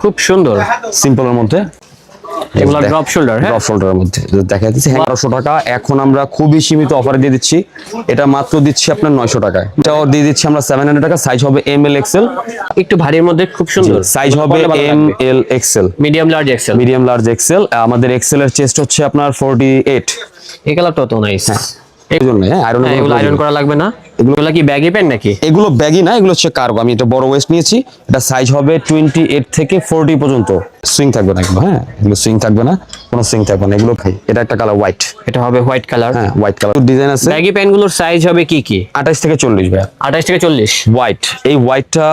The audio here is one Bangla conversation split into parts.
খুব সুন্দর সিম্পলের মধ্যে এগুলো ড্রপ শোল্ডার। হ্যাঁ, ড্রপ শোল্ডারের মধ্যে দেখা যাচ্ছে 1100 টাকা। এখন আমরা খুবই সীমিত অফারে দিয়ে দিচ্ছি, এটা মাত্র দিচ্ছি আপনার 900 টাকায়। এটাও দিয়ে দিচ্ছি আমরা 700 টাকা। সাইজ হবে এম এল এক্সেল, একটু ভারীর মধ্যে খুব সুন্দর। সাইজ হবে M L XL, medium large XL. Medium large XL. আমাদের এক্সেল এর চেস্ট হচ্ছে আপনার 48। এই কালারটা তো নাইস। এই জন্য এগুলো আয়রন করা লাগবে না। এগুলো কি ব্যাগি প্যান্ট নাকি? এগুলো ব্যাগি না, এগুলো হচ্ছে কার্গো। আমি এটা বড় ওয়েস্ট নিয়েছি, এটা সাইজ হবে 28 থেকে 40 পর্যন্ত। সুইং থাকবে না এগুলো, হ্যাঁ এগুলো সুইং থাকবে না, কোনো সুইং থাকবে না। এগুলো খাই, এটা একটা কালার হোয়াইট, এটা হবে হোয়াইট কালার। হ্যাঁ হোয়াইট কালার ডিজাইন আছে। ব্যাগি প্যান্ট গুলোর সাইজ হবে কি কি? 28 থেকে 40 ভাই। 28 থেকে 40 হোয়াইট, এই হোয়াইটটা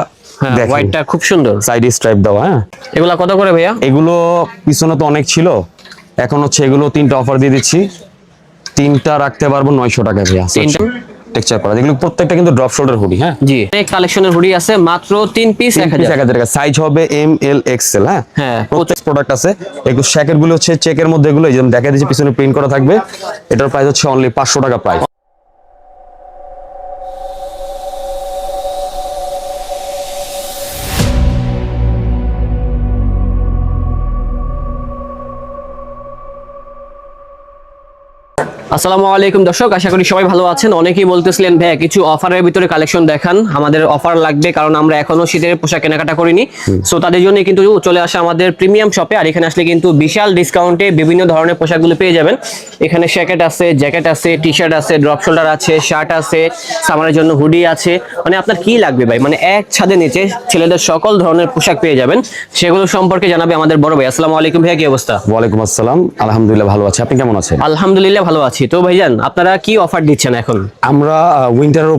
দেখেন, হোয়াইটটা খুব সুন্দর, সাইড স্ট্রাইপ দেওয়া। হ্যাঁ, এগুলা কত করে ভাইয়া? এগুলো পিছনে তো অনেক ছিল, এখন হচ্ছে এগুলো 3টা অফার দিয়ে দিচ্ছি। 3টা রাখতে পারবো 900 টাকা ভাইয়া। টেক্সচার করা, এগুলো প্রত্যেকটা কিন্তু ড্রপ শোল্ডার হুডি। হ্যাঁ জি, এই কালেকশনের হুডি আছে মাত্র 3 পিস 1000 টাকা। সাইজ হবে এম এল এক্সেল। হ্যাঁ, প্রত্যেক প্রোডাক্ট আছে। এগুলো শ্যাকেট গুলো হচ্ছে চেকের মধ্যে, এগুলো যেমন দেখা দিচ্ছে পিছনে প্রিন্ট করা থাকবে। এটার প্রাইস হচ্ছে অনলি 500 টাকা প্রাইস। আসসালামু আলাইকুম দর্শক, আশা করি সবাই ভালো আছেন। অনেকেই বলতেছিলেন ভাই কিছু অফারের ভিতরে কালেকশন দেখান, আমাদের অফার লাগবে, কারণ আমরা এখনো শীতের পোশাক কেনাকাটা করিনি। সো তাদের জন্য কিন্তু চলে আসা আমাদের প্রিমিয়াম শপে। আর এখানে আসলে কিন্তু বিশাল ডিসকাউন্টে বিভিন্ন ধরনের পোশাকগুলো পেয়ে যাবেন। এখানে জ্যাকেট আছে, জ্যাকেট আছে, টি শার্ট আছে, ড্রপ শোল্ডার আছে, শার্ট আছে, সামারের জন্য হুডি আছে। মানে আপনার কি লাগবে ভাই, মানে এক ছাদের নিচে ছেলেদের সকল ধরনের পোশাক পেয়ে যাবেন। সেগুলো সম্পর্কে জানাবে আমাদের বড় ভাই। আসসালামু আলাইকুম ভাইয়া, কি অবস্থা? ওয়ালাইকুম আসসালাম, আলহামদুলিল্লাহ ভালো আছি, আপনি কেমন আছেন? আলহামদুলিল্লাহ ভালো আছি। তো ভাইজান আপনারা কি অফার দিচ্ছেন এখন? আমরা উইন্টারের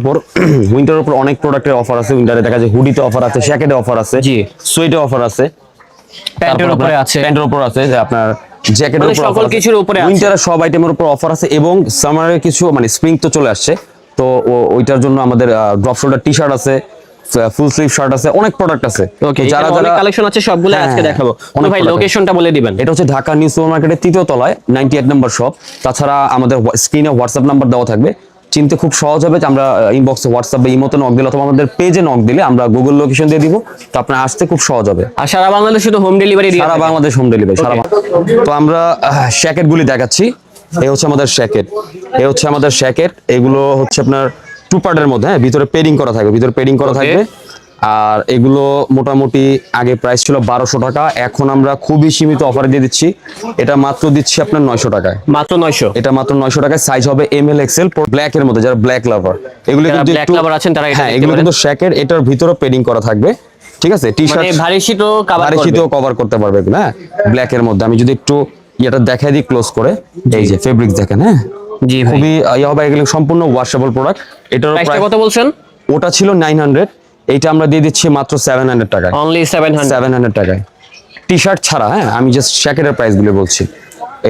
উপর অনেক প্রোডাক্টের অফার আছে। উইন্টারে দেখা যায় হুডিতে অফার আছে, জ্যাকেটে অফার আছে, জি, সোয়েটে অফার আছে, প্যান্টের উপরে আছে, প্যান্টের উপর আছে, যে আপনার জ্যাকেটের উপর সকল কিছুর উপরে আছে। উইন্টারের সব আইটেমের উপর অফার আছে। এবং সামারের কিছু মানে স্প্রিং তো চলে আসছে, তো ওইটার জন্য আমাদের ড্রপ শোল্ডার টি শার্ট আছে, ফুল স্লিভ শার্ট আছে, অনেক প্রোডাক্ট আছে। ওকে, যারা যারা কালেকশন আছে সবগুলো আজকে দেখাবো। ভাই লোকেশনটা বলে দিবেন। এটা হচ্ছে ঢাকা নিউ সুপার মার্কেটের 3য় তলায় 98 নম্বর শপ। তাছাড়া আমাদের স্ক্রিনে হোয়াটসঅ্যাপ নাম্বার দেওয়া থাকবে, চিনতে খুব সহজ হবে। আমরা ইনবক্সে হোয়াটসঅ্যাপ বা ইমোতে নক দিলে অথবা আমাদের পেজে নক দিলে আমরা গুগল লোকেশন দিয়ে দিব, তো আপনার আসতে খুব সহজ হবে। আর সারা বাংলাদেশে শুধু হোম ডেলিভারি? সারা বাংলাদেশ হোম ডেলিভারি, সারা। তো আমরা জ্যাকেট গুলি দেখাচ্ছি। এই হচ্ছে আমাদের জ্যাকেট, এগুলো হচ্ছে আপনার 2 পার্টের মধ্যে। হ্যাঁ, ভিতরে পেডিং করা থাকবে, থাকবে। আর এগুলো মোটামুটি আগে প্রাইস ছিল 1200 টাকা, এখন আমরা খুবই সীমিত অফারে দিয়ে দিচ্ছি, এটা মাত্র দিচ্ছি আপনার 900 টাকায়। মাত্র 900? এটা মাত্র 900 টাকায়। সাইজ হবে এম এল এক্সেল, ব্ল্যাক এর মধ্যে, যারা ব্ল্যাক লাভার, এগুলো কিন্তু ব্ল্যাক লাভার আছেন তারা এটা। হ্যাঁ, এগুলো কিন্তু জ্যাকেট, এটার ভিতরে পেডিং করা থাকবে, ঠিক আছে। টি শার্ট মানে ভারী শীতও কভার করতে পারবে। হ্যাঁ, ব্ল্যাক এর মধ্যে। আমি যদি একটু এটা দেখাই দিই ক্লোজ করে, এই যে ফেব্রিক দেখেন। হ্যাঁ জি, খুবই হবে। এগুলো সম্পূর্ণ ওয়াশেবল প্রোডাক্ট। এটার প্রাইসটা কত বলছেন? ওটা ছিল 900, এইটা আমরা দিয়ে দিচ্ছি মাত্র 700 টাকায়। অনলি 700 টাকায়, টি শার্ট ছাড়া। হ্যাঁ, আমি জাস্ট জ্যাকেটের প্রাইস গুলো বলছি।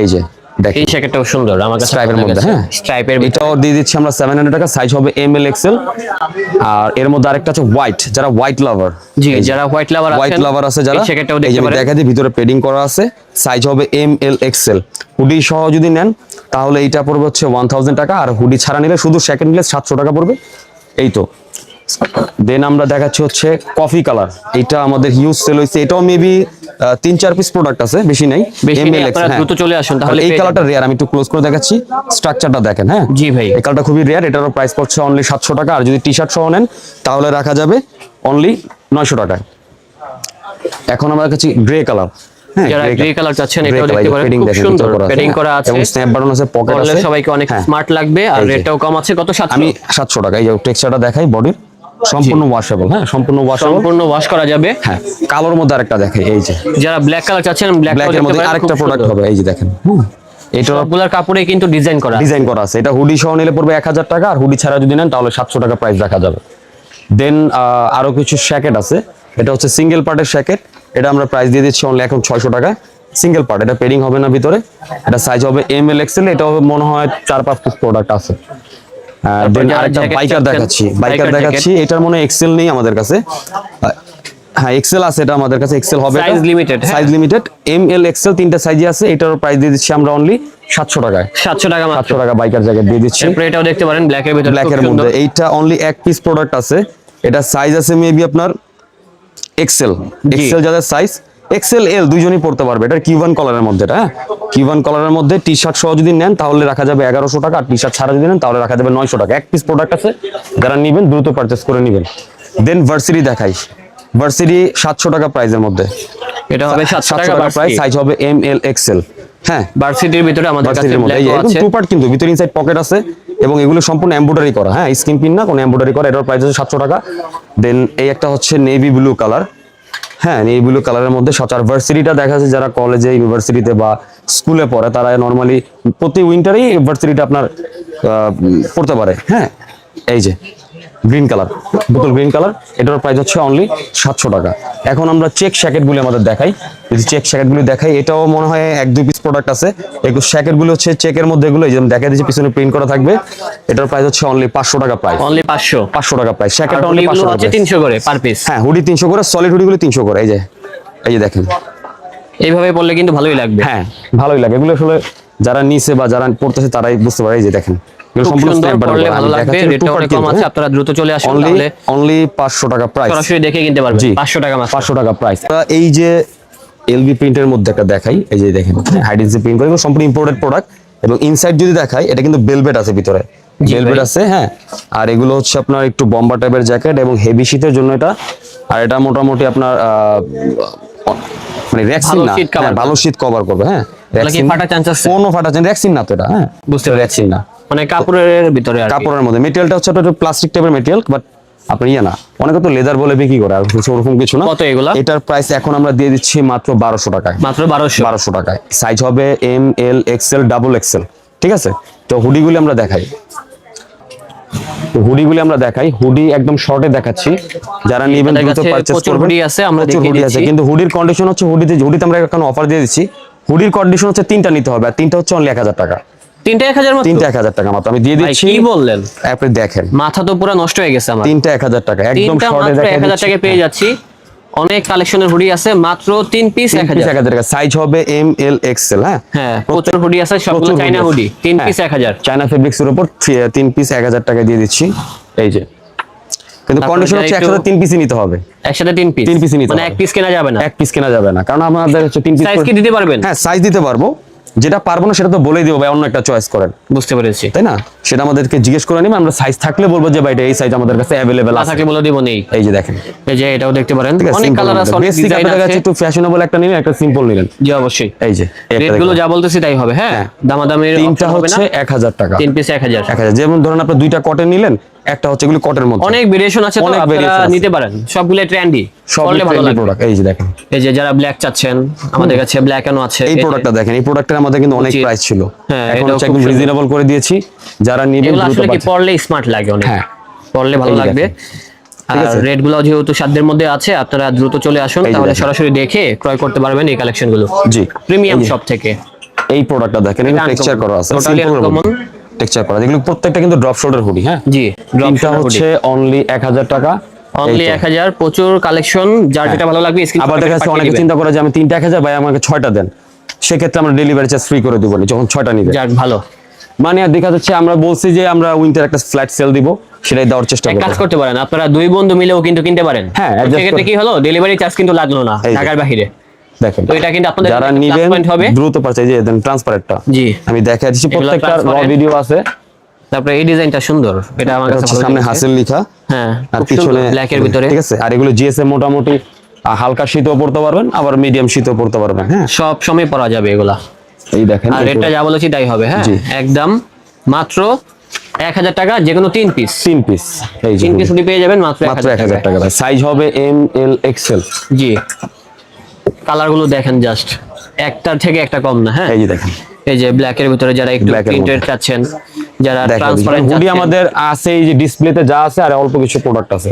এই যে দেখেন, এই জ্যাকেটটাও সুন্দর, আমার কাছে স্ট্রাইপের মধ্যে। হ্যাঁ, স্ট্রাইপের, এটাও দিয়ে দিচ্ছি আমরা 700 টাকা। সাইজ হবে এম এল এক্সেল। আর এর মধ্যে আরেকটা আছে হোয়াইট, যারা হোয়াইট লাভার। জি, যারা হোয়াইট লাভার আছে যারা, এই জ্যাকেটটাও দেখতে পারেন। দেখা যায় ভিতরে পেডিং করা আছে, সাইজ হবে এম এল এক্সেল। হুডি সহ যদি নেন তাহলে এইটা পড়বে হচ্ছে 1000 টাকা, আর হুডি ছাড়া নিলে, শুধু জ্যাকেট নিলে 700 টাকা পড়বে। এই তো। দেন আমরা দেখাচ্ছি হচ্ছে কফি কালার, এটা আমাদের হিউজ সেল হইছে। এটাও মেবি 3-4 পিস প্রোডাক্ট আছে, বেশি নাই। আপনারা দ্রুত চলে আসুন তাহলে। এই কালারটা রেয়ার, আমি একটু ক্লোজ করে দেখাচ্ছি, স্ট্রাকচারটা দেখেন। হ্যাঁ জি ভাই, এই কালারটা খুবই রেয়ার, এটারও প্রাইস পড়ছে অনলি 700 টাকা। আর যদি টি শার্ট সহ নেন তাহলে রাখা যাবে অনলি 900 টাকায়। এখন আমার কাছে গ্রে কালার, যারা গ্রে কালার চাচ্ছেন এটাও দেখতে পারেন, খুব সুন্দর পেডিং করা আছে এবং স্ন্যাপ বাটন আছে, পকেট আছে, সবাইকে অনেক স্মার্ট লাগবে। আর রেটটাও কম আছে, কত? 700? আমি 700 টাকা। এই যে টেক্সচারটা দেখাই, বডির সম্পূর্ণ ওয়াশেবল। হ্যাঁ, সম্পূর্ণ ওয়াশ করা যাবে। হ্যাঁ, কালোর মধ্যে আরেকটা দেখাই, এই যে যারা ব্ল্যাক কালার চাচ্ছেন ব্ল্যাকের মধ্যে আরেকটা প্রোডাক্ট হবে, এই যে দেখেন। এটা সবগুলোর কাপড়ে কিন্তু ডিজাইন করা আছে। এটা হুডি সহ নিলে পড়বে 1000 টাকা, আর হুডি ছাড়া যদি নেন তাহলে 700 টাকা প্রাইস রাখা যাবে। দেন আরো কিছু জ্যাকেট আছে, এটা হচ্ছে সিঙ্গেল পার্টের জ্যাকেট, এটা আমরা প্রাইস দিয়ে দিচ্ছি অনলি এখন 600 টাকা। সিঙ্গেল পার্ট, এটা পেডিং হবে না ভিতরে, এটা সাইজ হবে এম এল এক্সেল। এটা মনে হয় 4-5 পিস প্রোডাক্ট আছে। দেন আরেকটা বাইকার দেখাচ্ছি, এটার মনে এক্সেল নেই আমাদের কাছে। হ্যাঁ, এক্সেল আছে, এটা আমাদের কাছে এক্সেল হবে, size limited. M L XL 3টা সাইজে আছে। এটার প্রাইস দিয়ে দিচ্ছি আমরা অনলি 700 টাকায়। 700 টাকা বাইকার জ্যাকেট দিয়ে দিচ্ছি। এটাও দেখতে পারেন ব্ল্যাকের ভিতরে, ব্ল্যাকের মধ্যে। এইটা অনলি এক পিস প্রোডাক্ট আছে, এটা সাইজ আছে মেবি আপনার এক্সেল যাদের সাইজ, এক্সেল এল দুইজনই পড়তে পারবে। এটা কিউবান কলারের মধ্যে, এটা হ্যাঁ কিউবান কলারের মধ্যে টি শার্ট সহ যদি নেন তাহলে রাখা যাবে 1100 টাকা, আর টি শার্ট ছাড়া যদি নেন তাহলে রাখা যাবে 900 টাকা। এক পিস প্রোডাক্ট আছে, যারা নেবেন দ্রুত পারচেস করে নেবেন। দেন ভার্সিটি দেখাই, ভার্সিটি 700 টাকা প্রাইসের মধ্যে, এটা হবে 700 টাকা প্রাইস, সাইজ হবে এম এল এক্সেল। হ্যাঁ ভার্সিটির ভিতরে আমাদের কাছে ব্ল্যাক আছে, টু পার্ট কিন্তু ভিতরে ইনসাইড পকেট আছে এবং এগুলো সম্পূর্ণ এমব্রয়ডারি করা, হ্যাঁ স্ক্রিন পিন না, কোনো এমব্রয়ডারি করা। এটার প্রাইস হচ্ছে 700 টাকা। দেন এই একটা হচ্ছে নেভি ব্লু কালার, হ্যাঁ নেভি ব্লু কালারের মধ্যে সচার ভার্সিটিটা দেখা যাচ্ছে যারা কলেজে ইউনিভার্সিটিতে বা স্কুলে পড়ে তারা নর্মালি প্রতি উইন্টারেই ভার্সিটিটা আপনার পড়তে পারে। হ্যাঁ এই যে গ্রিন কালার, বোতল গ্রিন কালার, এটার প্রাইস হচ্ছে অনলি 700 টাকা। এখন আমরা চেক শ্যাকেটগুলি আমাদের দেখাই, যদি চেক শ্যাকেটগুলি দেখাই, এটাও মনে হয় 1-2 পিস প্রোডাক্ট আছে। এগুলো শ্যাকেটগুলো হচ্ছে চেকের মধ্যে, এগুলো যেমন দেখা দিচ্ছে পিছনে প্রিন্ট করা থাকবে। এটার প্রাইস হচ্ছে অনলি 500 টাকা প্রাইস, অনলি 500 টাকা প্রাইস। শ্যাকেটটা অনলি অনলি 500 হচ্ছে টাকা, 300 করে পার পিস। হ্যাঁ হুডি 300 করে, সলিড হুডিগুলো 300 করে। এই যে দেখেন, এইভাবে পড়লে কিন্তু ভালোই লাগবে। হ্যাঁ ভালোই লাগে। এগুলো আসলে যারা নিছে বা যারা পড়তেছে তারাই বুঝতে পারে। এই যে দেখেন এগুলো সম্পূর্ণ স্ট্যাম্প বাটন করা, ভালো লাগবে, রেটটা অনেক কম আছে, আপনারা দ্রুত চলে আসুন। তাহলে অনলি 500 টাকা প্রাইস, সরাসরি দেখে কিনতে পারবেন। 500 টাকা মাত্র, 500 টাকা প্রাইস। এই যে এলবি প্রিন্টের মধ্যে একটা দেখাই, এই যে দেখেন হাইডেন্সি প্রিন্ট করে, সম্পূর্ণ ইম্পোর্টেড প্রোডাক্ট। এবং ইনসাইড যদি দেখাই, এটা কিন্তু ভেলভেট আছে ভিতরে, ভেলভেট আছে, হ্যাঁ। আর এগুলো হচ্ছে আপনার একটু বম্বার টাইপের জ্যাকেট এবং হেভি শীতের জন্য এটা। আর এটা মোটামুটি আপনার মানে র্যাক্সিন না, ভালো শীত কভার করবে, হ্যাঁ। কি ফাটা চান্স আছে? কোনো ফাটা চান্স, র্যাক্সিন না তো এটা, হ্যাঁ বুঝতে পারছি। র্যাক্সিন না, মানে কাপড়ের ভিতরে আর কি। কাপড়ের মধ্যে মেটেরিয়ালটা হচ্ছে একটা প্লাস্টিক টাইপের মেটেরিয়াল, বাট আপনার ইয়ে না, অনেকে তো লেদার বলে বিক্রি করে, আর কিছু ওরকম কিছু না। কত এগুলা? এটার প্রাইস এখন আমরা দিয়ে দিচ্ছি মাত্র 1200 টাকায়, মাত্র 1200 টাকায়। সাইজ হবে M L XL double XL, ঠিক আছে। তো হুডিগুলি আমরা দেখাই, হুডি একদম শর্টে দেখাচ্ছি, যারা নেবেন দ্রুত পারচেজ করবেন। হুডি আছে, আমরা প্রচুর হুডি আছে, কিন্তু হুডির কন্ডিশন হচ্ছে, হুডিতে আমরা এখন অফার দিয়ে দিচ্ছি। হুডির কন্ডিশন হচ্ছে 3টা নিতে হবে, আর 3টা হচ্ছে অনলি 1000 টাকা। 3টা 1000 মাত্র? 3টা 1000 টাকা মাত্র আমি দিয়ে দিচ্ছি। কি বললেন? আপনি দেখেন, মাথা তো পুরো নষ্ট হয়ে গেছে আমার। 3টা 1000 টাকা, একদম শর্টে মাত্র দেখেন 1000 টাকায় পেয়ে যাচ্ছি। অনেক কালেকশনের হুডি আছে, মাত্র 3 পিস 1000 টাকা। সাইজ হবে এম এল এক্সেল, হ্যাঁ হ্যাঁ প্রচুর হুডি আছে, সবগুলো চাইনা হুডি, 3 পিস 1000। চায়না ফেব্রিক্স এর উপর 3 পিস 1000 টাকা দিয়ে দিচ্ছি। এই যে, কিন্তু কন্ডিশন হচ্ছে একসাথে 3 পিসই নিতে হবে, একসাথে 3 পিস, 3 পিসই নিতে হবে, মানে এক পিস কেনা যাবে না, এক পিস কেনা যাবে না, কারণ আমাদের হচ্ছে 3 পিস। সাইজ কি দিতে পারবেন? হ্যাঁ সাইজ দিতে পারবো, যেটা পারবো না সেটা তো বলেই দেবো ভাই, অন্য একটা চয়েস করেন। বুঝতে পেরেছি, তাই না? সেটা আমাদেরকে জিজ্ঞেস করে নিবে, আমরা সাইজ থাকলে বলবো যে ভাই এটা এই সাইজ আমাদের কাছে अवेलेबल আছে, থাকলে বলে দিব নেই। এই যে দেখেন, এই যে এটাও দেখতে পারেন, অনেক কালার আছে, অনেক ডিজাইন আছে। একটু ফ্যাশনেবল একটা নিলেন, একটা সিম্পল নিলেন। জি অবশ্যই, এই যে রেটগুলো যা বলতেছি তাই হবে, হ্যাঁ দামাদামির তিনটা হচ্ছে 1000 টাকা, 3 পিস 1000। যেমন ধরেন আপনি 2টা কটন নিলেন, একটা হচ্ছে এগুলো কটের মধ্যে, অনেক ভেরিয়েশন আছে, তো আপনারা নিতে পারেন, সবগুলো ট্রেন্ডি, সবগুলো ভালো প্রোডাক্ট। এই যে দেখেন, এই যে যারা ব্ল্যাক চাচ্ছেন, আমাদের কাছে ব্ল্যাক এনও আছে। এই প্রোডাক্টটা দেখেন, এই প্রোডাক্টের আমাদের কিন্তু অনেক প্রাইস ছিল, এখন হচ্ছে একদম রিজনেবল করে দিয়েছি। যারা নেবেন দ্রুত আসলে কি পরলে স্মার্ট লাগে অনেক, হ্যাঁ পরলে ভালো লাগবে। আর রেটগুলো যেহেতু সাধ্যের মধ্যে আছে, আপনারা দ্রুত চলে আসুন, তাহলে সরাসরি দেখে ক্রয় করতে পারবেন এই কালেকশনগুলো। জি, প্রিমিয়াম শপ থেকে। এই প্রোডাক্টটা দেখেন, এটা টেক্সচার করা আছে, টোটালি আনকমন টেক্সচার করা, যেগুলো প্রত্যেকটা কিন্তু ড্রপ শোল্ডার হুডি। হ্যাঁ জি, ড্রপটা হচ্ছে অনলি 1000 টাকা, অনলি 1000। প্রচুর কালেকশন, যার যেটা ভালো লাগবে স্ক্রিন। আবার দেখা যাচ্ছে অনেকে চিন্তা করে যে আমি 3টা 1000, ভাই আমাকে 6টা দেন, সেক্ষেত্রে আমরা ডেলিভারি চার্জ ফ্রি করে দিব যখন 6টা নিবে। যাক ভালো, মানে আর দেখা যাচ্ছে আমরা বলছি যে আমরা উইন্টার একটা ফ্ল্যাট সেল দিব, সেটাই দেওয়ার চেষ্টা করব। কাজ করতে পারেন আপনারা, দুই বন্ধু মিলেও কিন্তু কিনতে পারেন। হ্যাঁ, সেক্ষেত্রে কি হলো, ডেলিভারি চার্জ কিন্তু লাগলো না ঢাকার বাইরে। দেখেন, তো এটা কিন্তু আপনাদের যারা নেবেন হবে দ্রুত পারচেজ, এই যে দেন ট্রান্সপারেন্টটা জি আমি দেখাই দিচ্ছি, প্রত্যেকটা র ভিডিও আছে। তারপরে এই ডিজাইনটা সুন্দর, এটা আমার কাছে ভালো সামনে লাগছে। হাসিল লেখা, হ্যাঁ, আর পিছনে ব্ল্যাক এর ভিতরে, ঠিক আছে। আর এগুলো জিএসএম মোটামুটি হালকা শীতও পড়তে পারবেন, আবার মিডিয়াম শীতও পড়তে পারবেন। হ্যাঁ সব সময় পরা যাবে এগুলা। এই দেখেন, আর রেটটা যা বলেছি তাই হবে। হ্যাঁ একদম মাত্র 1000 টাকা, যে কোনো 3 পিস। 3 পিস, এই যে 3 পিস হুডি পেয়ে যাবেন মাত্র 1000 টাকা। সাইজ হবে এম এল এক্সেল। জি, কালারগুলো দেখেন, জাস্ট একটার থেকে একটা কম না। হ্যাঁ এই যে দেখেন, এই যে ব্ল্যাক এর ভিতরে যারা একটু প্রিন্টেড চাচ্ছেন, যারা ট্রান্সপারেন্ট হুডি আমাদের আছে, এই যে ডিসপ্লেতে যা আছে, আর অল্প কিছু প্রোডাক্ট আছে,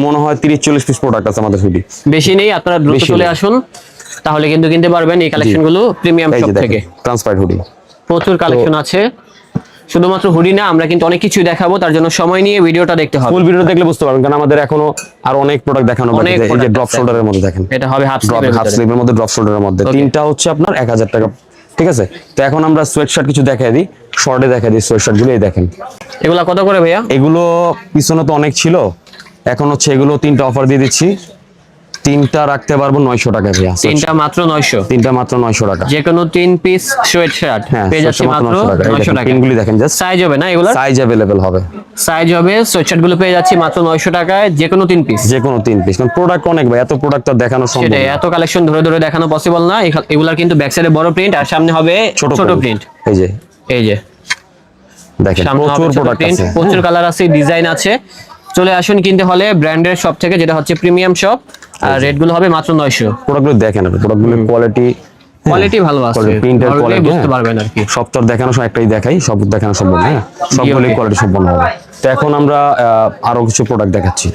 মনে হয় 30-40 পিস প্রোডাক্ট আছে আমাদের হুডি, বেশি নেই। আপনারা দ্রুত চলে আসুন, তাহলে কিন্তু কিনতে পারবেন এই কালেকশনগুলো প্রিমিয়াম শপ থেকে। ট্রান্সপারেন্ট হুডি প্রচুর কালেকশন আছে, শুধুমাত্র হুডি না, আমরা কিন্তু অনেক কিছু দেখাবো, তার জন্য সময় নিয়ে ভিডিওটা দেখতে হবে। ফুল ভিডিও দেখলে বুঝতে পারবেন, কারণ আমাদের এখনো আর অনেক প্রোডাক্ট দেখানো বাকি আছে। এই যে ড্রপ শোল্ডারের মধ্যে দেখেন, এটা হবে হাফ স্লিভের মধ্যে, ড্রপ শোল্ডারের মধ্যে, তিনটা হচ্ছে আপনার 1000 টাকা, ঠিক আছে। তো এখন আমরা সোয়েটশার্ট কিছু দেখাই দিই, শর্টে দেখাই দিই সোয়েটশার্ট গুলো। এই দেখেন, এগুলা কত করে ভাইয়া? এগুলো পিছনে তো অনেক ছিল, এখন হচ্ছে এগুলো 3টা অফার দিয়ে দিচ্ছি। তিনটা রাখতে পারবো 900 টাকা ভাইয়া। তিনটা মাত্র 900, তিনটা মাত্র 900 টাকা। যে কোনো 3 পিস সোয়েট শার্ট হ্যাঁ, পেয়ে যাচ্ছে মাত্র 900 টাকা। পিনগুলি দেখেন জাস্ট, সাইজ হবে না এগুলা? সাইজ अवेलेबल হবে, সাইজ হবে। সোয়েট শার্ট গুলো পেয়ে যাচ্ছে মাত্র 900 টাকায়, যে কোনো 3 পিস। যে কোনো 3 পিস। কারণ প্রোডাক্ট অনেক ভাই, এত প্রোডাক্ট তো দেখানো সম্ভব সেটাই, না। এত কালেকশন ধরে ধরে দেখানো পসিবল না। এগুলার কিন্তু ব্যাক সাইডে বড় প্রিন্ট আর সামনে হবে ছোট প্রিন্ট। এই যে এই যে দেখেন সামনে প্রচুর হবে ছোট প্রোডাক্ট প্রিন্ট, আছে, প্রচুর কালার আছে, ডিজাইন আছে। চলে আসুন কিনতে হলে ব্র্যান্ডের শপ থেকে, যেটা হচ্ছে প্রিমিয়াম শপ। আর রেট গুলো হবে মাত্র 900। প্রোডাক্টগুলো দেখেন, প্রোডাক্টগুলোর কোয়ালিটি, কোয়ালিটি ভালো আছে, প্রিন্টের ধরলে কোয়ালিটি বুঝতে পারবেন আর কি। সব তো আর দেখানো একটাই দেখাই, সব দেখানো সম্ভব না, সবগুলোই কোয়ালিটি সম্পন্ন হবে। তো এখন আমরা আরো কিছু প্রোডাক্ট দেখাচ্ছি।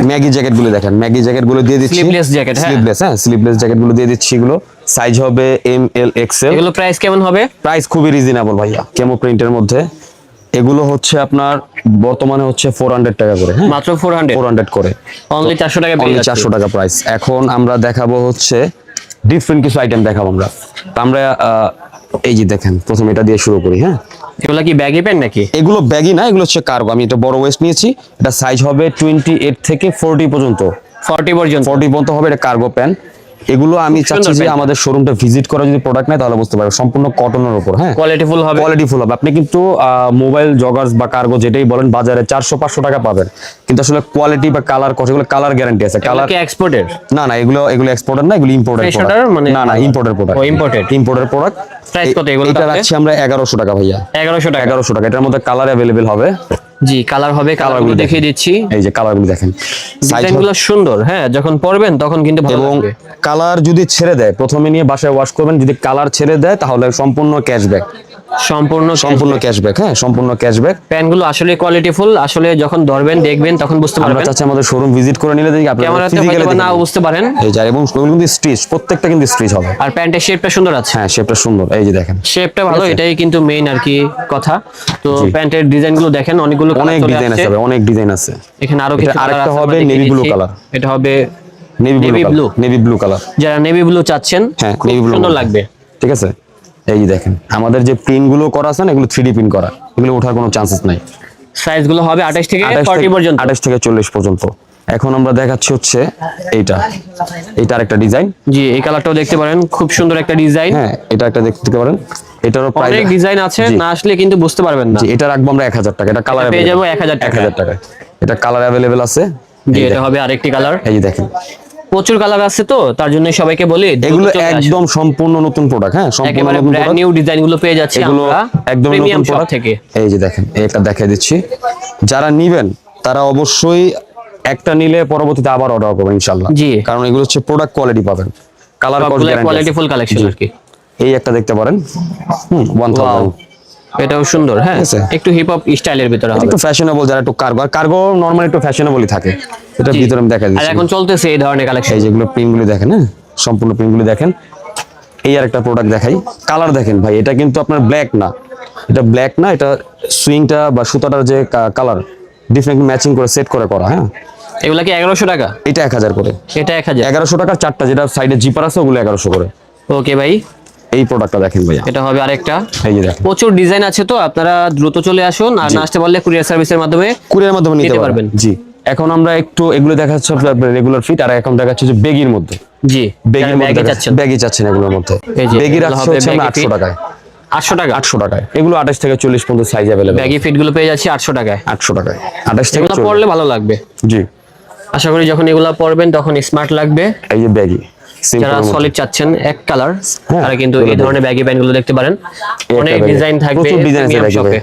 ম্যাগি জ্যাকেট গুলো দেখেন, ম্যাগি জ্যাকেট গুলো দিয়ে দিচ্ছি, স্লিভলেস জ্যাকেট। হ্যাঁ, স্লিভলেস, হ্যাঁ স্লিভলেস জ্যাকেট গুলো দিয়ে দিচ্ছি। এগুলো সাইজ হবে এম এল এক্সেল। এগুলো প্রাইস কেমন হবে? প্রাইস খুবই রিজনেবল ভাইয়া, কেমো প্রিন্টের মধ্যে। এগুলো হচ্ছে আপনার বর্তমানে হচ্ছে 400 টাকা করে, হ্যাঁ মাত্র 400 করে, অনলি 400 টাকা পেয়ে অনলি যাচ্ছে। 400 টাকা প্রাইস। এখন আমরা দেখাবো হচ্ছে ডিফারেন্ট কিছু আইটেম দেখাবো আমরা। তো আমরা এই যে দেখেন, প্রথমে এটা দিয়ে শুরু করি। হ্যাঁ, এগুলো কি ব্যাগি প্যান্ট নাকি? এগুলো ব্যাগি না, এগুলো হচ্ছে কার্গো। আমি এটা বড় ওয়েস্ট নিয়েছি, এটা সাইজ হবে 28 থেকে 40 পর্যন্ত, 40 পর্যন্ত। 40 পর্যন্ত হবে। এটা কার্গো প্যান্ট। এগুলো আমি চাচ্ছি যে প্যান্ট। আমাদের শোরুমটা ভিজিট করে যদি প্রোডাক্ট নেয় তাহলে বুঝতে পারবে, সম্পূর্ণ কটনের উপর। হ্যাঁ, কোয়ালিটি ফুল হবে। কোয়ালিটি ফুল হবে। আপনি কিন্তু মোবাইল জগার্স বা কার্গো যেটাই বলেন বাজারে 400-500 টাকা পাবেন, কিন্তু আসলে কোয়ালিটি বা কালার, এগুলো কালার গ্যারান্টি আছে। কালার কালার কি এক্সপোর্টের? না না, এগুলো এক্সপোর্টার না, এগুলো ইম্পোর্টেড Fresh প্রোডাক্ট। order মানে না না, ইম্পোর্টেড প্রোডাক্ট। ও imported। Imported product. প্রাইস কত এগুলো? এটা রাখছি আমরা 1100 টাকা ভাইয়া। 1100 টাকা। 1100 টাকা। এটার মধ্যে কালার अवेलेबल হবে। জি, কালার হবে, কালারগুলো দেখিয়ে দিচ্ছি। এই যে কালারগুলো দেখেন, ডিজাইনগুলো সুন্দর। হ্যাঁ, যখন পরবেন তখন কিন্তু ভালো এবং লাগবে। কালার যদি ছেড়ে দেয়, প্রথমে নিয়ে বাসায় ওয়াশ করবেন, যদি কালার ছেড়ে দেয় তাহলে সম্পূর্ণ ক্যাশব্যাক, সম্পূর্ণ ক্যাশব্যাক। হ্যাঁ, সম্পূর্ণ ক্যাশব্যাক। প্যান্টগুলো আসলে কোয়ালিটি ফুল, আসলে যখন ধরবেন দেখবেন তখন বুঝতে আমরা পারবেন। চাচ্ছি আমাদের শোরুম ভিজিট করে নিলে দেখি আপনারা ক্যামেরাতে ফিজিক্যালি হয়তো নাও বুঝতে পারেন। এই যে, এবং ওগুলো কিন্তু স্টিচ, প্রত্যেকটা কিন্তু স্টিচ হবে। আর প্যান্টের শেপটা সুন্দর আছে। হ্যাঁ, শেপটা সুন্দর। এই যে দেখেন, শেপটা ভালো, এটাই কিন্তু মেইন আর কি কথা। তো প্যান্টের ডিজাইনগুলো দেখেন, অনেকগুলো অনেক ডিজাইন আছে, অনেক ডিজাইন আছে। এখানে আরো কিছু আরেকটা হবে নেভি ব্লু কালার। এটা হবে নেভি ব্লু কালার। যারা নেভি ব্লু চাচ্ছেন, হ্যাঁ, খুব নেভি ব্লু সুন্দর লাগবে। ঠিক আছে, এই যে দেখেন আমাদের যে প্রিন্ট গুলো করা আছে না, এগুলো 3D প্রিন্ট করা, এগুলো ওঠার কোনো চান্সেস নাই। সাইজগুলো হবে 28 থেকে 40 পর্যন্ত, 28 থেকে 40 পর্যন্ত। এখন আমরা দেখাচ্ছি হচ্ছে এইটার একটা ডিজাইন। জি, এই কালারটাও দেখতে পারেন, খুব সুন্দর একটা ডিজাইন। হ্যাঁ, এটা একটা দেখতে পারেন। এটারও প্রাইস অনেক ডিজাইন আছে, না আসলে কিন্তু বুঝতে পারবেন না। জি, এটা রাখবো আমরা 1000 টাকা। এটা কালার পেয়ে যাবো 1000 টাকা। 1000 টাকা। এটা কালার अवेलेबल আছে। জি, এটা হবে আরেকটি কালার। এই যে দেখেন, প্রচুর কালার আছে, তো তার জন্য সবাইকে বলি এগুলো একদম সম্পূর্ণ নতুন প্রোডাক্ট। হ্যাঁ, সম্পূর্ণ একেবারে নতুন ব্র্যান্ড প্রোডাক্ট। নিউ ডিজাইনগুলো পেয়ে যাচ্ছি এগুলো আমরা একদম প্রিমিয়াম নতুন শপ প্রোডাক্ট থেকে। এই যে দেখেন, এটা দেখাই দিচ্ছি। যারা নিবেন তারা অবশ্যই একটা নিলে পরবর্তীতে আবার অর্ডার করবেন ইনশাআল্লাহ। জি, কারণ এগুলো হচ্ছে প্রোডাক্ট কোয়ালিটি পাবেন, কালার কোয়ালিটি ফুল কালেকশন আর কি। এই একটা দেখতে পারেন, 1000। এটাও সুন্দর। হ্যাঁ, ঠিক আছে। একটু হিপ হপ স্টাইলের ভিতরে হবে, একটু ফ্যাশনেবল, যারা একটু কার্গো নরমালি একটু ফ্যাশনেবলই থাকে, এটা জি। ভিতরে আমি দেখাই আর দিচ্ছি। এখন চলতেছে এই ধরনের কালেকশন। এই যেগুলো প্রিন্টগুলো দেখেন, হ্যাঁ সম্পূর্ণ প্রিন্টগুলো দেখেন। এই আর একটা প্রোডাক্ট দেখাই, কালার দেখেন ভাই, এটা কিন্তু আপনার ব্ল্যাক না, এটা সুইংটা বা সুতাটার যে কালার ডিফারেন্ট ম্যাচিং করে সেট করে করা। হ্যাঁ, এগুলা কি 1100 টাকা? এটা 1000 করে। এটা 1000। 1100 টাকার চারটা, যেটা সাইডে জিপার আছে ওগুলো 1100 করে। ওকে ভাই, এই প্রোডাক্টটা দেখেন ভাইয়া, এটা হবে আরেকটা। এই যে দেখেন, প্রচুর ডিজাইন আছে, তো আপনারা দ্রুত চলে আসুন। আর না আসতে পারলে কুরিয়ার সার্ভিসের মাধ্যমে কুরিয়ার মাধ্যমে নিতে নিতে পারবেন। পারবেন। জি, এখন আমরা একটু এগুলো দেখাচ্ছি রেগুলার ফিট, আর এখন দেখাচ্ছি যে বেগির মধ্যে। জি, বেগির মধ্যে চাচ্ছেন। বেগি চাচ্ছেন এগুলোর মধ্যে। এই যে বেগি এগুলো রাখছে হবে হচ্ছে আমরা baggy 800 fit। টাকায়। 800 টাকা। 800 টাকায় এগুলো 28 থেকে 40 পর্যন্ত সাইজ अवेलेबल। ব্যাগি ফিট গুলো পেয়ে যাচ্ছি 800 টাকায়। 800 টাকায় 28 থেকে এগুলো 40। পরলে ভালো লাগবে। জি, আশা করি যখন এগুলো পরবেন তখন স্মার্ট লাগবে। এই যে ব্যাগি যারা সলিড চাচ্ছেন এক কালার, হ্যাঁ, তারা কিন্তু এই ধরনের ব্যাগি প্যান্ট গুলো দেখতে পারেন। অনেক baggy। ডিজাইন থাকবে, প্রচুর ডিজাইন আছে premium ব্যাগি shop এ। ভাই,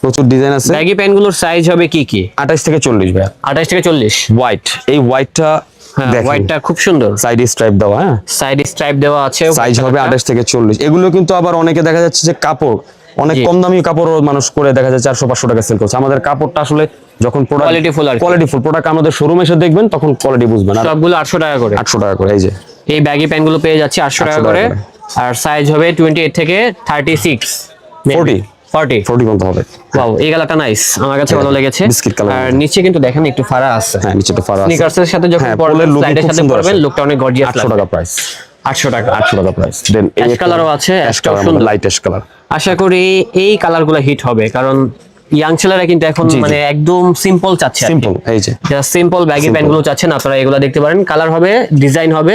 প্রচুর ডিজাইন আছে। ব্যাগি প্যান্ট গুলোর সাইজ হবে কি কি? 28 থেকে 40 ভাই। 28 থেকে 40। হোয়াইট, এই হোয়াইটটা হ্যাঁ, দেখেন, হোয়াইটটা খুব সুন্দর, সাইড স্ট্রাইপ দেওয়া। হ্যাঁ, সাইড স্ট্রাইপ দেওয়া আছে। সাইজ হবে 28 থেকে 40। এগুলো কিন্তু আবার অনেকে দেখা যাচ্ছে যে কাপড় অনেক জি। কম দামি কাপড় মানুষ করে দেখা যায় 400-500 টাকা সেল করছে। আমাদের কাপড়টা আসলে যখন Quality full আর কি। কোয়ালিটি ফুল প্রোডাক্ট আমাদের শোরুমে এসে দেখবেন তখন কোয়ালিটি বুঝবেন। আর সবগুলো 800 টাকা করে। 800 টাকা করে। এই যে এই ব্যাগি প্যান্ট গুলো পেয়ে যাচ্ছে 800 টাকা 800 করে। টাকা আর সাইজ হবে 28 থেকে 36, 40 40। 40 পর্যন্ত হবে। ওয়াও, এই কালারটা নাইস, আমার কাছে ভালো লেগেছে। Biscuit colour. আর নিচে কিন্তু দেখেন একটু ফাড়া আছে। হ্যাঁ, নিচে তো ফাড়া আছে। স্নিকার্সের সাথে যখন হ্যাঁ, পরবেন, পোলের look স্লাইডের খুব সাথে সুন্দর পরবেন, আছে। লুকটা অনেক গর্জিয়াস 800 লাগবে। টাকা প্রাইস। 800 টাকা। 800 টাকা প্রাইস। দেন অ্যাশ কালারও আছে, অ্যাশটাও সুন্দর। Light ash colour. আশা করি এই কালারগুলো হিট হবে, কারণ ইয়াং ছেলেরা কিন্তু এখন মানে একদম সিম্পল চাচ্ছে, সিম্পল এই যে যারা সিম্পল ব্যাগি প্যান্ট গুলো চাচ্ছেন আপনারা এগুলো দেখতে পারেন। কালার হবে, ডিজাইন হবে,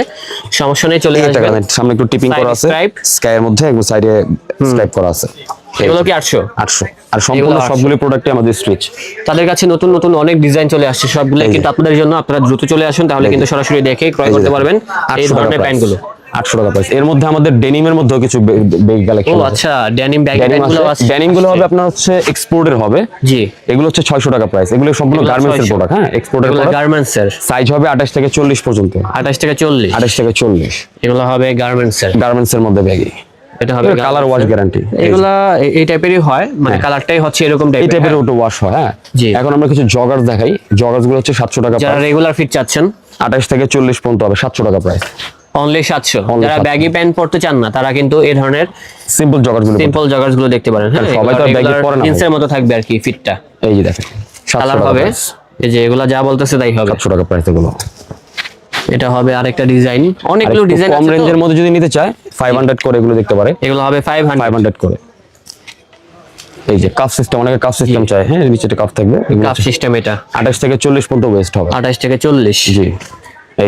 সমস্যা নেই, চলে এটা আসবে। সামনে একটু টিপিং করা আছে, স্কাইয়ের মধ্যে একদম সাইডে স্ট্রাইপ করা আছে। এগুলো কি 800? আর সম্পূর্ণ 800 সবগুলো প্রোডাক্টই আমাদের স্ট্রিচ। তাদের কাছে নতুন নতুন অনেক ডিজাইন চলে আসছে, সবগুলো কিন্তু আপনাদের জন্য। আপনারা দ্রুত চলে আসুন, তাহলে কিন্তু সরাসরি দেখে ক্রয় করতে পারবেন এই ধরনের প্যান্ট গুলো। 800 টাকা প্রাইস। এর মধ্যে আমাদের ডেনিমের মধ্যে কিছু বেগ কালেকশন ও আচ্ছা, ডেনিম ব্যাগ প্যান্ট গুলো আছে। ডেনিম গুলো হবে আপনার হচ্ছে এক্সপোর্টের হবে। জি, এগুলো হচ্ছে 600 টাকা প্রাইস। এগুলো সম্পূর্ণ গার্মেন্টস এর প্রোডাক্ট। হ্যাঁ, এক্সপোর্টের প্রোডাক্ট, গার্মেন্টস এর। সাইজ হবে 28 থেকে 40 পর্যন্ত। 28 থেকে 40। 28 থেকে 40 এগুলো হবে গার্মেন্টস এর। গার্মেন্টস এর মধ্যে ব্যাগি। এটা হবে কালার ওয়াশ গ্যারান্টি। এগুলা এই টাইপেরই হয়, মানে কালারটাই হচ্ছে এরকম এই টাইপের। টাইপের ওটা ওয়াশ হয়। হ্যাঁ, এখন আমরা কিছু জগার্স দেখাই। জগার্স গুলো হচ্ছে 700 টাকা যারা প্রাইস। রেগুলার ফিট চাচ্ছেন 28 থেকে 40 পর্যন্ত হবে, 700 টাকা প্রাইস। অনলি 700। যারা ব্যাগি প্যান্ট পরতে চান না তারা কিন্তু এই ধরনের সিম্পল জগার্স গুলো, সিম্পল জগার্স গুলো দেখতে পারেন। হ্যাঁ, সবাই তো ব্যাগি পরে না, জিন্সের মতো থাকবে আর কি ফিটটা। এই যে দেখেন, কালার হবে, এই যে এগুলা যা বলতেছে তাই হবে। 700 টাকা প্রাইস এগুলো। এটা হবে আরেকটা ডিজাইন, অনেকগুলো আর ডিজাইন কম আছে। রেঞ্জের মধ্যে যদি নিতে চায় 500 করে এগুলো দেখতে পারে। এগুলো হবে 500 করে। এই যে কাফ সিস্টেম, অনেকে কাফ সিস্টেম চায়। হ্যাঁ, নিচে একটা কাফ থাকবে। Cup system. এটা 28 থেকে 40 পর্যন্ত ওয়েস্ট হবে। 28 থেকে 40। জি,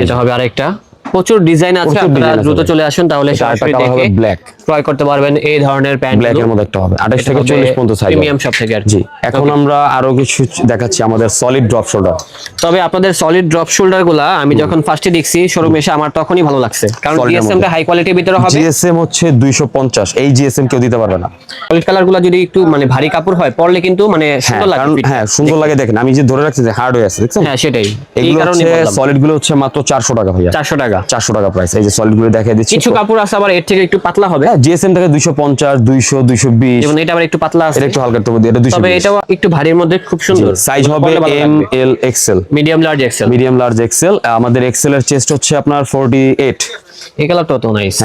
এটা হবে আরেকটা। প্রচুর ডিজাইন আছে, আপনারা দ্রুত চলে আসুন, তাহলে সরাসরি দেখে ব্ল্যাক ক্রয় করতে পারবেন এই ধরনের প্যান্ট। ব্ল্যাক এর মধ্যে একটা হবে 28 থেকে 40 পর্যন্ত সাইজ। প্রিমিয়াম শপ থেকে আর কি। জি, এখন আমরা আরো কিছু দেখাচ্ছি আমাদের সলিড ড্রপ শোল্ডার। তবে আপনাদের সলিড ড্রপ শোল্ডার গুলা আমি যখন ফার্স্টে দেখছি শোরুমে এসে আমার তখনই ভালো লাগছে, কারণ জিএসএম টা হাই কোয়ালিটির ভিতরে হবে। জিএসএম হচ্ছে 250, এই জিএসএম কেউ দিতে পারবে না। সলিড কালার গুলা যদি একটু মানে ভারী কাপড় হয় পরলে কিন্তু মানে সুন্দর লাগে। হ্যাঁ, সুন্দর লাগে। দেখেন আমি যে ধরে রাখছি যে হার্ডওয়্যার আছে, দেখছেন? হ্যাঁ, সেটাই। এই এগুলো কারণে হচ্ছে বললাম সলিড গুলো হচ্ছে মাত্র 400 টাকা ভাইয়া। 400 টাকা। 400 টাকা প্রাইস। এই যে সলিড গুলো দেখিয়ে দিচ্ছি। কিছু কাপড় আছে আবার এর থেকে একটু পাতলা হবে। হ্যাঁ, জিএসএম থেকে 250, 200, 220। যেমন এটা আবার একটু পাতলা আছে, এটা একটু হালকা, এটা 220। তবে এটাও একটু ভারীর মধ্যে খুব সুন্দর। সাইজ হবে M, L, XL. Medium large XL. Medium large XL. আমাদের এক্সেল এর চেস্ট হচ্ছে আপনার 48। এই কালারটাও তো নাইস।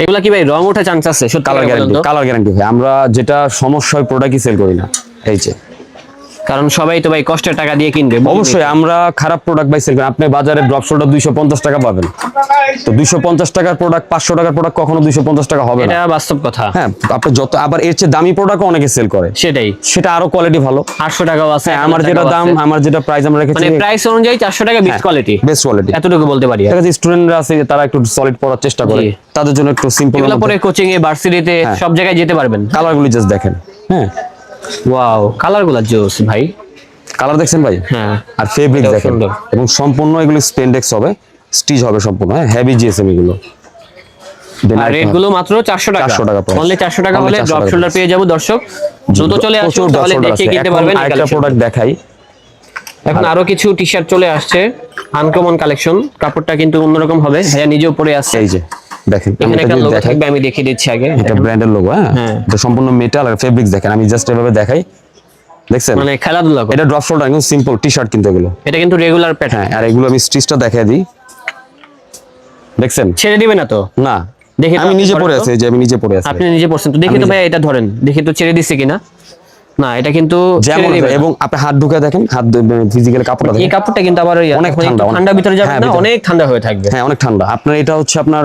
এগুলা কি ভাই রং ওঠা চান্স আছে? সত্যি কালার গ্যারান্টি, কালার গ্যারান্টি ভাই। আমরা যেটা সমস্যা হয় প্রোডাক্টই সেল করি না। এই যে, কারণ সবাই তো ভাই কষ্টের টাকা দিয়ে কিনবে। অবশ্যই আমরা খারাপ প্রোডাক্ট বাই সেল করি। আপনি বাজারে ড্রপ শোল্ডার 250 টাকা পাবেন, তো 250 টাকার প্রোডাক্ট 500 টাকার প্রোডাক্ট কখনো 250 টাকা হবে না। এটা বাস্তব কথা। হ্যাঁ, আপনি যত আবার এর চেয়ে দামি প্রোডাক্ট অনেকে সেল করে, সেটাই, সেটা আরো কোয়ালিটি ভালো। 800 টাকাও আছে। আমার যেটা দাম, আমার যেটা প্রাইস আমরা রেখেছি, মানে প্রাইস অনুযায়ী 400 টাকা বেস্ট কোয়ালিটি। বেস্ট কোয়ালিটি এতটুকু বলতে পারি। দেখা যায় স্টুডেন্টরা আছে তারা একটু সলিড পড়ার চেষ্টা করে, তাদের জন্য একটু সিম্পল। এগুলো পরে কোচিং এ, ভার্সিটিতে সব জায়গায় যেতে পারবেন। কালারগুলো জাস্ট দেখেন। হ্যাঁ, ওয়াও, কালারগুলো জোস ভাই। কালার দেখছেন ভাই? হ্যাঁ, আর ফেব্রিক এটাও দেখেন। সুন্দর। এবং সম্পূর্ণ এগুলো স্পেন্ডেক্স হবে, স্টিচ হবে সম্পূর্ণ। হ্যাঁ, হেভি জিএসএম এগুলো। আর রেট গুলো মাত্র 400 টাকা। 400 টাকা price। অনলি 400 টাকা হলে ড্রপ শোল্ডার পেয়ে যাব দর্শক। দ্রুত চলে আসুন, তাহলে দেখে কিনতে পারবেন। আরেকটা প্রোডাক্ট দেখাই। এখন আরো কিছু টি-শার্ট চলে আসছে, আনকমন কালেকশন। কাপড়টা কিন্তু অন্যরকম হবে, ভাইয়া নিজেও পরে আসছে। এই যে দেখেন, এখানে একটা লোগো থাকবে, আমি দেখিয়ে দিচ্ছি আগে। এটা ব্র্যান্ডের লোগো। হ্যাঁ, এটা সম্পূর্ণ মেটাল আর ফেব্রিক্স দেখেন। আমি জাস্ট এভাবে দেখাই, দেখছেন? মানে খেলাধুলা করে। এটা ড্রপ শোল্ডার, একদম সিম্পল টি-শার্ট কিন্তু এগুলো। এটা কিন্তু রেগুলার প্যাটার্ন। হ্যাঁ, আর এগুলো আমি স্টিচটা দেখাই দিই, দেখছেন? ছেড়ে দিবে না তো? না, দেখি আমি নিজে পরে আছি, এই যে আমি নিজে পরে আছি। আপনি নিজে পড়ছেন তো? দেখি তো ভাই, এটা ধরেন, দেখি তো ছেড়ে দিছে কিনা। না, এটা কিন্তু যেমন, এবং আপনি হাত ঢুকে দেখেন, হাত ফিজিক্যাল কাপড়টা এই দেখেন। কাপড়টা কিন্তু আবার অনেক ঠান্ডা ভিতরে যাবে না, অনেক ঠান্ডা হয়ে থাকবে। হ্যাঁ, অনেক ঠান্ডা। আপনার এটা হচ্ছে আপনার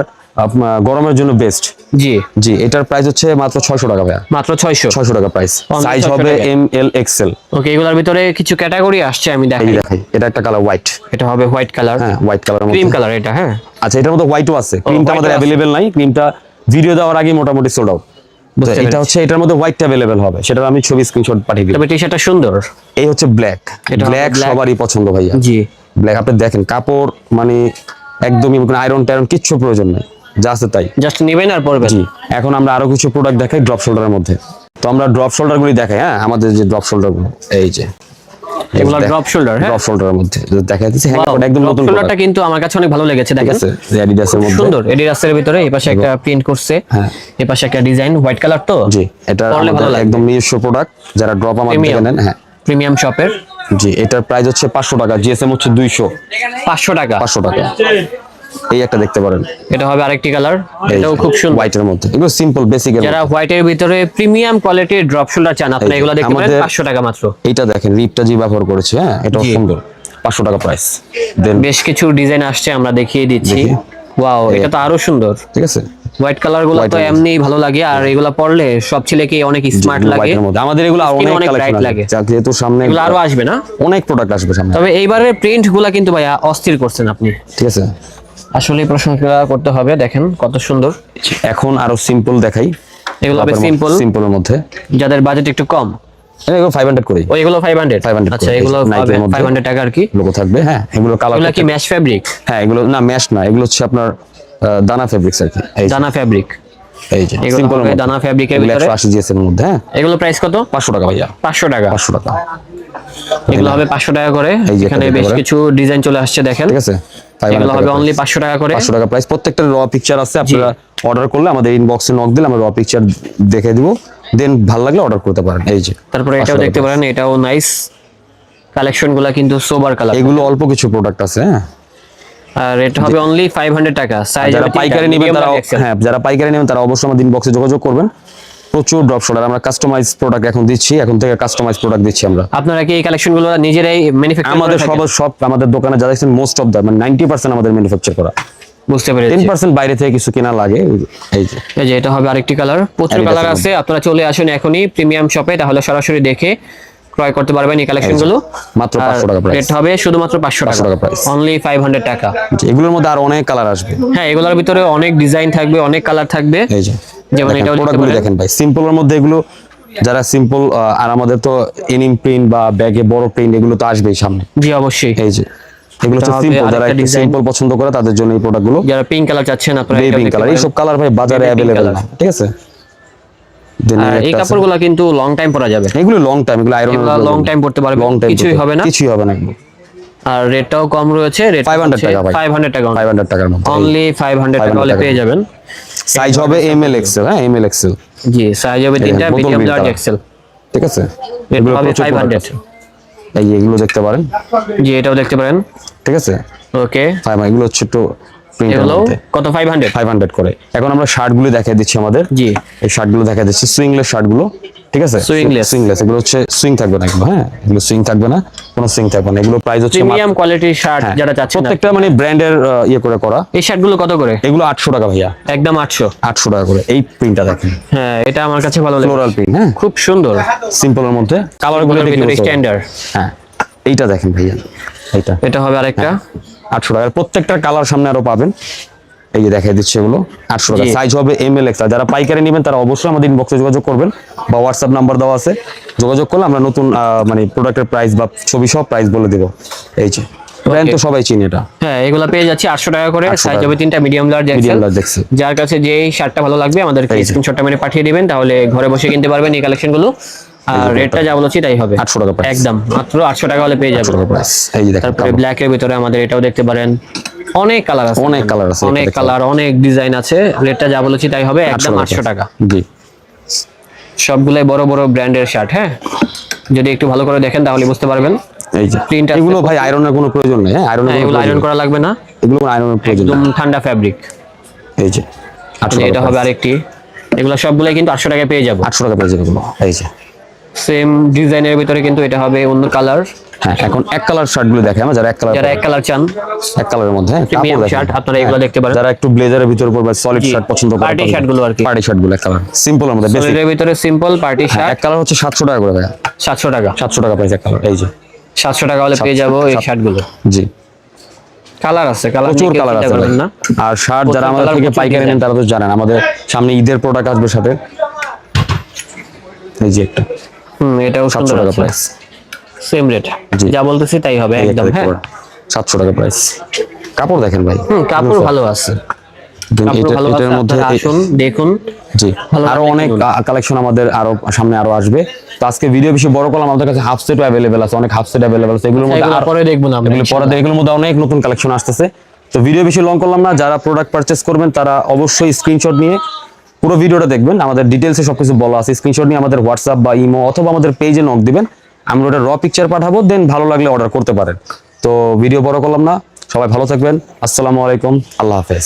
গরমের জন্য বেস্ট। জি জি, এটার প্রাইস হচ্ছে মাত্র 600 টাকা ভাইয়া। মাত্র 600 টাকা প্রাইস। সাইজ 600 হবে টাকা। M, L, Excel. ওকে, এগুলোর ভিতরে কিছু ক্যাটাগরি আসছে, আমি এই দেখাই। দেখাই, এটা একটা কালার হোয়াইট। এটা হবে হোয়াইট কালার। হ্যাঁ, হোয়াইট কালার, ক্রিম কালার এটা। হ্যাঁ, আচ্ছা, এটার মধ্যে হোয়াইটও আছে। ক্রিমটা white আমাদের ও আছে। অ্যাভেলেবেল নাই। ক্রিমটা ভিডিও দেওয়ার আগে মোটামুটি সোল্ড আউট। বুঝতে এটা পেরেছি। হচ্ছে, এটার মধ্যে হোয়াইটটা অ্যাভেলেবেল হবে, সেটা আমি ছবি স্ক্রিনশট পাঠিয়ে দিই। তবে টি-শার্টটা সুন্দর। এই হচ্ছে ব্ল্যাক। এটা হবে ব্ল্যাক black। সবারই পছন্দ ভাইয়া। জি, ব্ল্যাক আপনি দেখেন, কাপড় মানে একদমই কোনো আয়রন টায়রন কিচ্ছু প্রয়োজন নাই, যা আছে তাই। জাস্ট নেবেন আর পরবেন। জি, এখন আমরা আরো কিছু প্রোডাক্ট দেখাই ড্রপ শোল্ডারের মধ্যে। তো আমরা ড্রপ শোল্ডার গুলি দেখাই। হ্যাঁ, আমাদের যে ড্রপ শোল্ডার গুলো, এই যে এগুলো ড্রপ শোল্ডার। হ্যাঁ, ড্রপ শোল্ডারের মধ্যে দেখাই দিচ্ছি। হ্যাঁ, Wow, একদম drop নতুন shoulder টা প্রোডাক্ট, কিন্তু আমার কাছে অনেক ভালো লেগেছে। ঠিক দেখেন, আছে? অ্যাডিডাসের মধ্যে সুন্দর। এডিডাসের ভিতরে এই পাশে একটা প্রিন্ট করছে, হ্যাঁ। এই পাশে একটা ডিজাইন, হোয়াইট কালার তো। জি, এটা পরলে ভালো আমাদের লাগবে। একদম নিজস্ব প্রোডাক্ট, যারা ড্রপ আমাদের থেকে নেন। হ্যাঁ, প্রিমিয়াম শপের। জি, এটার প্রাইস হচ্ছে 500 টাকা। জিএসএম হচ্ছে 200। 500 টাকা। 500 টাকা। এই একটা দেখতে পারেন, এটা হবে আরেকটি কালার, এটাও খুব সুন্দর। হোয়াইটের মধ্যে। এগুলো সিম্পল বেসিক এর। যারা হোয়াইটের ভিতরে প্রিমিয়াম কোয়ালিটির ড্রপ শোল্ডার চান, আপনারা এগুলো দেখতে পারেন। 500 টাকা মাত্র। এইটা দেখেন, রিপটা জি ব্যবহার করেছে। হ্যাঁ, এটাও জি। সুন্দর। 500 টাকা প্রাইস। দেন বেশ কিছু ডিজাইন আসছে, আমরা দেখিয়ে দিচ্ছি। দেখি। ওয়াও, এটা তো আরো সুন্দর। ঠিক আছে, হোয়াইট কালার গুলো তো এমনি ভালো লাগে, আর এগুলা পরলে সব ছেলেকে অনেক স্মার্ট লাগে। হোয়াইটের মধ্যে আমাদের এগুলো Skin অনেক অনেক কালেকশন bright লাগে। লাগে, যেহেতু সামনে এগুলো আরো আসবে না? অনেক প্রোডাক্ট আসবে সামনে। তবে এইবারের প্রিন্ট গুলা কিন্তু ভাইয়া অস্থির করছেন আপনি, ঠিক আছে, আসলে প্রশংসা করতে হবে। দেখেন কত সুন্দর। এখন আরো সিম্পল দেখাই, এগুলো হবে সিম্পল, সিম্পলের মধ্যে যাদের বাজেট একটু কম। এগুলো 500 করে। ও এগুলো 500 500 আচ্ছা, করে। এগুলো Nike এর মধ্যে 500 টাকা আর কি। লোগো থাকবে, হ্যাঁ এগুলো কালার এগুলো কি ম্যাশ ফেব্রিক? হ্যাঁ এগুলো না ম্যাশ না, এগুলো হচ্ছে আপনার দানা ফেব্রিক্স আর কি। এই যে দানা ফেব্রিক, এই যে এগুলো সিম্পলের হবে মধ্যে দানা ফেব্রিকের এগুলো ভিতরে। 180 জিএস এর মধ্যে, হ্যাঁ এগুলো প্রাইস কত? 500 টাকা ভাইয়া, 500 টাকা। 500 টাকা। এগুলো হবে 500 টাকা করে। এই যে এখানে এটা বেশ দেখতে কিছু ডিজাইন চলে আসছে দেখেন। ঠিক আছে, 500 এগুলো হবে টাকা অনলি 500 টাকা করে। 500 টাকা প্রাইস। প্রত্যেকটা র পিকচার আছে, আপনারা অর্ডার করলে আমাদের ইনবক্সে নক দিলে আমরা র পিকচার দেখে দিব, দেন ভালো লাগলে অর্ডার করতে পারেন। এই যে তারপরে এটাও 500 দেখতে টাকা পারেন, এটাও নাইস কালেকশন গুলা কিন্তু সোবার কালার। এগুলো অল্প কিছু প্রোডাক্ট আছে, হ্যাঁ আর এটা হবে অনলি 500 টাকা। সাইজ যারা হবে পাইকারি নেবেন তারা, হ্যাঁ যারা পাইকারি নেবেন তারা অবশ্যই আমাদের ইনবক্সে যোগাযোগ করবেন। প্রচুর ড্রপ শোল্ডার, আমরা কাস্টমাইজ প্রোডাক্ট এখন দিচ্ছি, এখন থেকে কাস্টমাইজ প্রোডাক্ট দিচ্ছি আমরা। আপনারা কি এই কালেকশন গুলো নিজেরাই ম্যানুফ্যাকচার আমাদের সব আমাদের দোকানে যা দেখছেন মোস্ট অফ দ্য মানে 90% আমাদের ম্যানুফ্যাকচার করা, বুঝতে পেরেছি। 10% বাইরে থেকে কিছু কেনা লাগে। এই যে এই যে এটা হবে আরেকটি কালার, প্রচুর আরেকটা কালার কালার। আছে। আপনারা চলে আসুন এখনই প্রিমিয়াম শপে, তাহলে সরাসরি দেখে ক্রয় করতে পারবেন এই কালেকশন গুলো। মাত্র 500 টাকা প্রাইস। রেট হবে শুধুমাত্র 500 500 টাকা টাকা, price। অনলি 500 টাকা। এগুলোর মধ্যে আরো অনেক কালার আসবে। হ্যাঁ, এগুলোর ভিতরে অনেক ডিজাইন থাকবে, অনেক কালার থাকবে। এই যে যেমন এটাও দেখতে প্রোডাক্টগুলো পারেন। দেখেন ভাই, সিম্পলের মধ্যে এগুলো যারা সিম্পল, আর আমাদের তো এনিম প্রিন্ট বা ব্যাগে বড় প্রিন্ট এগুলো তো আসবেই সামনে। জি অবশ্যই। এই যে এগুলো হচ্ছে এটা হবে সিম্পল, যারা আরেকটা একটু design। সিম্পল পছন্দ করে তাদের জন্য এই প্রোডাক্টগুলো। যারা পিঙ্ক কালার চাচ্ছেন আপনারা এটাও বেবি দেখতে কালার, পারেন। এইসব কালার ভাই বাজারে Baby pink অ্যাভেলেবেল color। না, ঠিক আছে। Then আর এই একটা আছে। কাপড়গুলো কিন্তু লং টাইম পরা যাবে, এগুলো লং টাইম, এগুলো আয়রন এগুলো লং টাইম পড়তে পারবে, লং টাইম কিছুই হবে না। কিছুই হবে না এগুলো। আর রেটটাও কম রয়েছে, রেট 500 টাকা ভাই। 500 টাকা, 500 টাকার মধ্যে অনলি 500 টাকা 500 হলে টাকা। পেয়ে যাবেন। সাইজ হবে এমএল এক্সেল, হ্যাঁ এমএল এক্সেল, জি সাইজ হবে তিনটা, বোতল medium green large color। XL. ঠিক আছে। রেট এগুলো হবে প্রচুর product 500। আছে। এই যে এগুলো দেখতে পারেন, জি এটাও দেখতে পারেন। ঠিক আছে। ওকে, এগুলো হচ্ছে একটু প্রিন্টের এগুলো মধ্যে কত? 500। 500 করে। এখন আমরা শার্টগুলো দেখিয়ে দিচ্ছি আমাদের। জি এই শার্টগুলো দেখিয়ে দিচ্ছি, সুইংলেস শার্টগুলো, ঠিক আছে। Swingless। সুইংলেস, এগুলো হচ্ছে সুইং থাকবে না এগুলো, হ্যাঁ এগুলো সুইং থাকবে না, কোনো সুইং থাকবে না। এগুলো প্রাইস হচ্ছে প্রিমিয়াম কোয়ালিটির শার্ট হ্যাঁ, যারা চাচ্ছেন, প্রত্যেকটা মানে ব্র্যান্ডের ইয়ে করে করা। এই শার্টগুলো কত করে? এগুলো 800 টাকা ভাইয়া, একদম 800। 800 টাকা করে। এই প্রিন্টটা দেখেন, হ্যাঁ এটা আমার কাছে ভালো লাগে, ফ্লোরাল প্রিন্ট, হ্যাঁ খুব সুন্দর। সিম্পলের মধ্যে কালারগুলো দেখি স্ট্যান্ডার্ড। হ্যাঁ এইটা দেখেন ভাইয়া, এইটা এটা হবে আরেকটা 800 টাকা। প্রত্যেকটা কালার সামনে আরো পাবেন। এই যে দেখাই দিচ্ছে এগুলো 800 টাকা। জি। সাইজ হবে এমএল এক্সেল। যারা পাইকারি নেবেন তারা অবশ্যই আমাদের ইনবক্সে যোগাযোগ করবেন, বা হোয়াটসঅ্যাপ নাম্বার দেওয়া আছে, যোগাযোগ করলে আমরা নতুন মানে প্রোডাক্টের প্রাইস বা ছবি সহ প্রাইস বলে দেব। এই যে ব্র্যান্ড তো সবাই চিনি এটা। হ্যাঁ এগুলো পেয়ে যাচ্ছে 800 টাকা করে। 800 সাইজ টাকা। হবে তিনটা, medium large medium Excel. Large Excel. যার কাছে যে শার্টটা ভালো লাগবে আমাদেরকে এই যে। স্ক্রিনশটটা মেরে পাঠিয়ে দিবেন, তাহলে ঘরে বসে কিনতে পারবেন এই কালেকশনগুলো। আর রেটটা যা বলেছি তাই হবে, 800 টাকা price। একদম মাত্র 800 টাকা হলে পেয়ে 800 যাবেন। টাকা প্রাইস। এই যে দেখেন তারপরে ব্ল্যাক এর ভিতরে আমাদের এটাও দেখতে পারেন, অনেক কালার আছে, অনেক কালার আছে, অনেক এটা কালার, অনেক ডিজাইন আছে। রেটটা যা বলেছি তাই হবে, একদম 800 টাকা। জি সবগুলাই বড় বড় ব্র্যান্ডের শার্ট। হ্যাঁ যদি একটু ভালো করে দেখেন তাহলে বুঝতে পারবেন। এই যে Print আছে। এগুলো ভাই আয়রনের কোনো প্রয়োজন নেই, হ্যাঁ আয়রনের হ্যাঁ কোনো এগুলো আয়রন প্রয়োজন করা লাগবে না, নেই। এগুলো কোনো আয়রনের প্রয়োজন একদম নেই। ঠান্ডা ফ্যাব্রিক। এই যে 800 এটা টাকা হবে price। আরেকটি, এগুলো সবগুলাই কিন্তু 800 টাকায় পেয়ে যাবো। 800 টাকা পেয়ে যাবে এগুলো। এই যে সেম ডিজাইনের ভিতরে কিন্তু এটা হবে অন্য কালার। হ্যাঁ এখন এক কালার শার্টগুলো দেখে আমরা, যারা এক কালার যারা এক কালার চান, এক কালারের মধ্যে, হ্যাঁ প্রিমিয়াম কাপড় দেখেন। শার্ট আপনারা এগুলো দেখতে পারেন। যারা একটু ব্লেজারের ভিতর পরবে, সলিড জি, শার্ট পছন্দ করে, party shirt গুলো আর কি। পার্টি শার্টগুলো এক কালার, সিম্পলের মধ্যে বেসিক। এর ভিতরে সিম্পল পার্টি শার্ট এক কালার হচ্ছে 700 টাকা করে ভাইয়া, 700 টাকা। 700 টাকা প্রাইস এক কালার। এই যে 700 টাকা হলে পেয়ে যাবো এই শার্টগুলো। জি কালার আছে, কালার প্রচুর কালার আছে ভাই। না। আর শার্ট যারা প্রচুর আমাদের colour, থেকে প্রচুর পাইকারি নেন design। তারা তো জানেন, আমাদের সামনে ঈদের প্রোডাক্ট আসবে সাথে। এই যে একটা এটাও 700 সুন্দর টাকা আছে, প্রাইস। সেম রেট, জি। যা বলতেছি তাই হবে একদম। হ্যাঁ 700 টাকা প্রাইস। কাপড় দেখেন ভাই, কাপড় ভালো আছে, কাপড় ভালো আছে। এটার মধ্যে আপনারা আসুন দেখুন। জি ভালো আরো লাগলে অনেক কিনুন। কালেকশন আমাদের আরো সামনে আরো আসবে। তো আজকে ভিডিও বেশি বড় করলাম, আমাদের কাছে হাফ সেটও অ্যাভেলেবেল আছে, অনেক হাফ সেট অ্যাভেলেবেল আছে। এগুলোর মধ্যে এগুলো আর পরে দেখবো না আমরা, এগুলো পরে এগুলোর মধ্যে অনেক নতুন কালেকশন আসতেছে। তো ভিডিও বেশি লং করলাম না, যারা প্রোডাক্ট পারচেজ করবেন তারা অবশ্যই স্ক্রিনশট নিয়ে পুরো ভিডিওটা দেখবেন। আমাদের ডিটেলসে সবকিছু বলা আছে, স্ক্রিনশট নিয়ে আমাদের হোয়াটসঅ্যাপ বা ইমো অথবা আমাদের পেজে নক দিবেন, আমরা ওটা র পিকচার পাঠাবো, দেন ভালো লাগলে অর্ডার করতে পারেন। তো ভিডিও বড় করলাম না, সবাই ভালো থাকবেন। আসসালামু আলাইকুম, আল্লাহ হাফেজ।